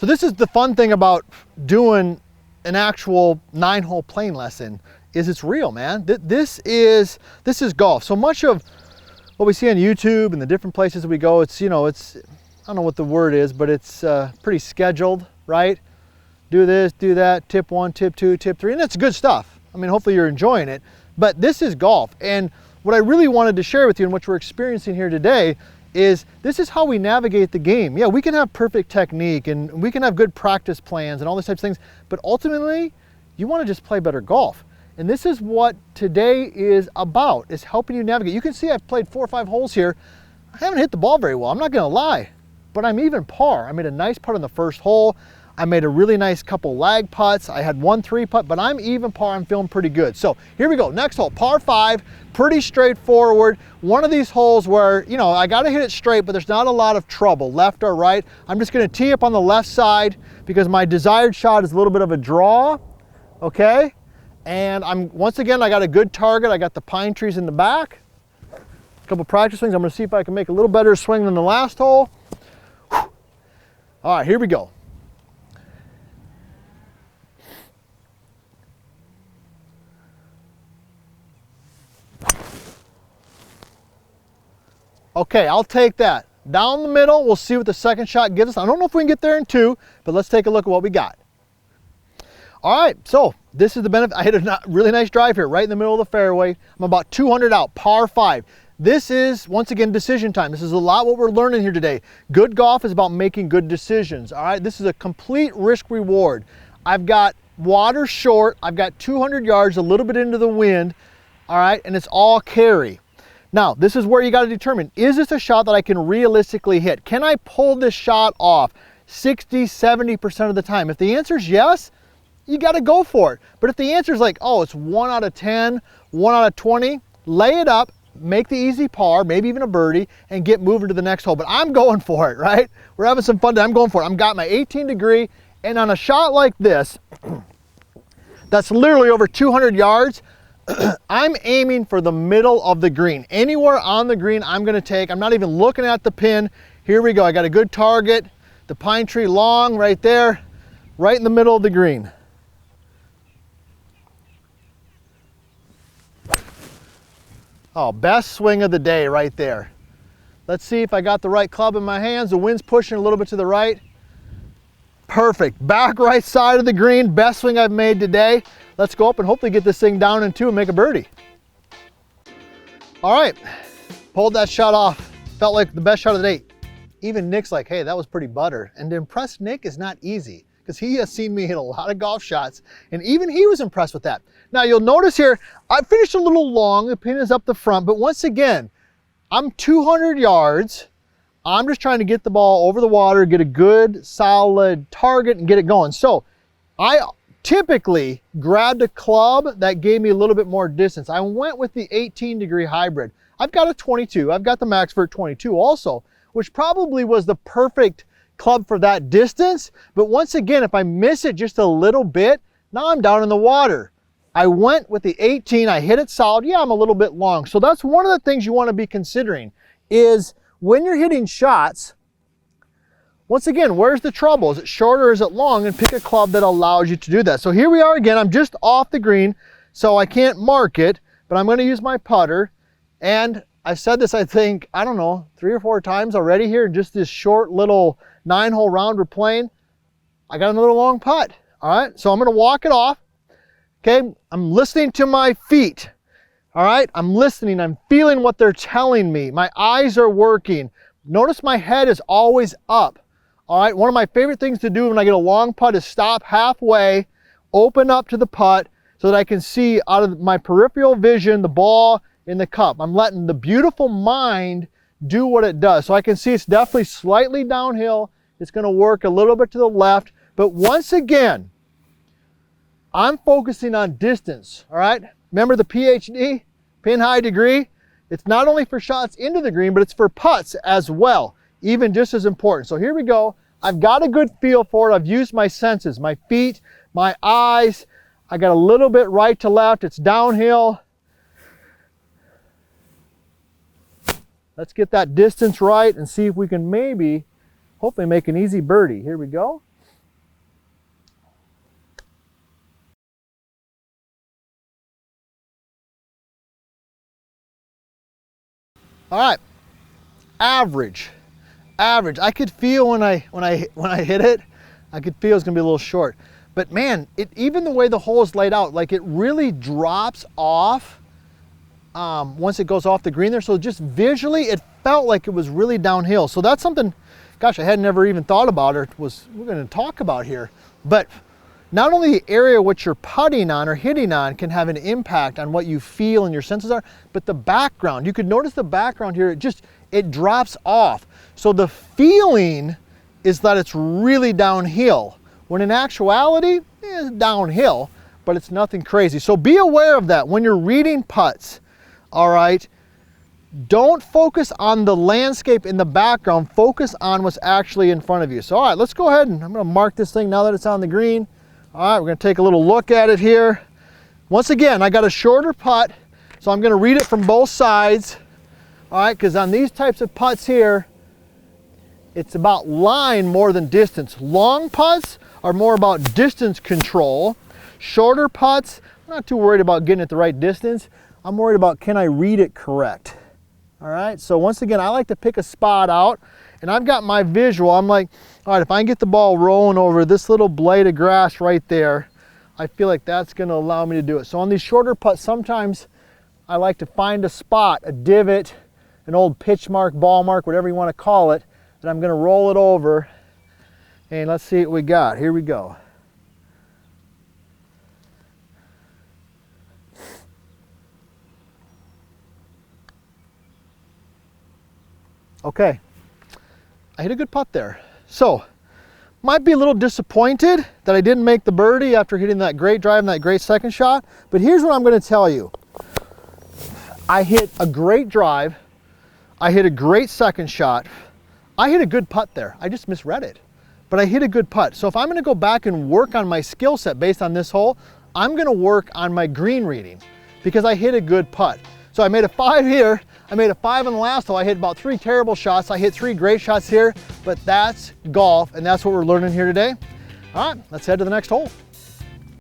So this is the fun thing about doing an actual 9-hole playing lesson, is it's real, man. This is golf. So much of what we see on YouTube and the different places we go, it's, you know, it's, I don't know what the word is, but it's pretty scheduled, right? Do this, do that, tip 1, tip 2, tip 3, and that's good stuff. I mean, hopefully you're enjoying it, but this is golf. And what I really wanted to share with you and what we're experiencing here today is this is how we navigate the game. Yeah, we can have perfect technique and we can have good practice plans and all these types of things, but ultimately you want to just play better golf. And this is what today is about, is helping you navigate. You can see I've played 4 or 5 holes here. I haven't hit the ball very well, I'm not gonna lie, but I'm even par. I made a nice putt on the first hole. I made a really nice couple lag putts. I had 1 3-putt, but I'm even par, I'm feeling pretty good. So here we go, next hole, par 5, pretty straightforward. One of these holes where, you know, I gotta hit it straight, but there's not a lot of trouble, left or right. I'm just gonna tee up on the left side because my desired shot is a little bit of a draw, okay? And once again, I got a good target. I got the pine trees in the back. A couple practice swings. I'm gonna see if I can make a little better swing than the last hole. Whew. All right, here we go. Okay, I'll take that. Down the middle, we'll see what the second shot gives us. I don't know if we can get there in 2, but let's take a look at what we got. All right, so this is the benefit. I hit a really nice drive here, right in the middle of the fairway. I'm about 200 out, par 5. This is, once again, decision time. This is a lot what we're learning here today. Good golf is about making good decisions, all right? This is a complete risk reward. I've got water short, I've got 200 yards, a little bit into the wind, all right, and it's all carry. Now, this is where you got to determine, is this a shot that I can realistically hit? Can I pull this shot off 60, 70% of the time? If the answer is yes, you got to go for it. But if the answer is like, oh, it's 1 out of 10, 1 out of 20, lay it up, make the easy par, maybe even a birdie, and get moving to the next hole. But I'm going for it, right? We're having some fun today. I'm going for it. I've got my 18 degree, and on a shot like this, that's literally over 200 yards, I'm aiming for the middle of the green. Anywhere on the green, I'm gonna take. I'm not even looking at the pin. Here we go. I got a good target. The pine tree long right there, right in the middle of the green. Oh, best swing of the day right there. Let's see if I got the right club in my hands. The wind's pushing a little bit to the right. Perfect. Back right side of the green. Best swing I've made today. Let's go up and hopefully get this thing down in 2 and make a birdie. All right, pulled that shot off. Felt like the best shot of the day. Even Nick's like, hey, that was pretty butter. And to impress Nick is not easy because he has seen me hit a lot of golf shots and even he was impressed with that. Now you'll notice here, I finished a little long, the pin is up the front, but once again, I'm 200 yards. I'm just trying to get the ball over the water, get a good solid target and get it going. So I typically grabbed a club that gave me a little bit more distance. I went with the 18 degree hybrid. I've got a 22, I've got the MaxVert 22 also, which probably was the perfect club for that distance. But once again, if I miss it just a little bit, now I'm down in the water. I went with the 18, I hit it solid. Yeah, I'm a little bit long. So that's one of the things you want to be considering is when you're hitting shots, once again, where's the trouble? Is it short or is it long? And pick a club that allows you to do that. So here we are again, I'm just off the green, so I can't mark it, but I'm gonna use my putter. And I've said this, I think, I don't know, 3 or 4 times already here in just this short little 9-hole round we're playing. I got another long putt, all right? So I'm gonna walk it off, okay? I'm listening to my feet, all right? I'm listening, I'm feeling what they're telling me. My eyes are working. Notice my head is always up. All right, one of my favorite things to do when I get a long putt is stop halfway, open up to the putt so that I can see out of my peripheral vision the ball in the cup. I'm letting the beautiful mind do what it does. So I can see it's definitely slightly downhill. It's gonna work a little bit to the left. But once again, I'm focusing on distance, all right? Remember the PhD, pin high degree? It's not only for shots into the green, but it's for putts as well. Even just as important. So here we go. I've got a good feel for it. I've used my senses, my feet, my eyes. I got a little bit right to left. It's downhill. Let's get that distance right and see if we can maybe, hopefully make an easy birdie. Here we go. All right, average. I could feel when I hit it, I could feel it's gonna be a little short. But man, even the way the hole is laid out, like it really drops off once it goes off the green there. So just visually, it felt like it was really downhill. So that's something, gosh, I had never even thought about or we're gonna talk about here. But not only the area which you're putting on or hitting on can have an impact on what you feel and your senses are, but the background. You could notice the background here, it drops off. So the feeling is that it's really downhill, when in actuality, it's downhill, but it's nothing crazy. So be aware of that when you're reading putts, all right? Don't focus on the landscape in the background, focus on what's actually in front of you. So all right, let's go ahead and I'm gonna mark this thing now that it's on the green. All right, we're gonna take a little look at it here. Once again, I got a shorter putt, so I'm gonna read it from both sides. All right, because on these types of putts here, it's about line more than distance. Long putts are more about distance control. Shorter putts, I'm not too worried about getting it the right distance. I'm worried about, can I read it correct? All right, so once again, I like to pick a spot out, and I've got my visual. I'm like, all right, if I can get the ball rolling over this little blade of grass right there, I feel like that's gonna allow me to do it. So on these shorter putts, sometimes I like to find a spot, a divot, an old pitch mark, ball mark, whatever you wanna call it, that I'm gonna roll it over, and let's see what we got. Here we go. Okay, I hit a good putt there. So, might be a little disappointed that I didn't make the birdie after hitting that great drive and that great second shot, but here's what I'm gonna tell you. I hit a great drive, I hit a great second shot, I hit a good putt there. I just misread it, but I hit a good putt. So if I'm gonna go back and work on my skill set based on this hole, I'm gonna work on my green reading because I hit a good putt. So I made a 5 here, I made a 5 on the last hole. I hit about 3 terrible shots. I hit 3 great shots here, but that's golf, and that's what we're learning here today. All right, let's head to the next hole.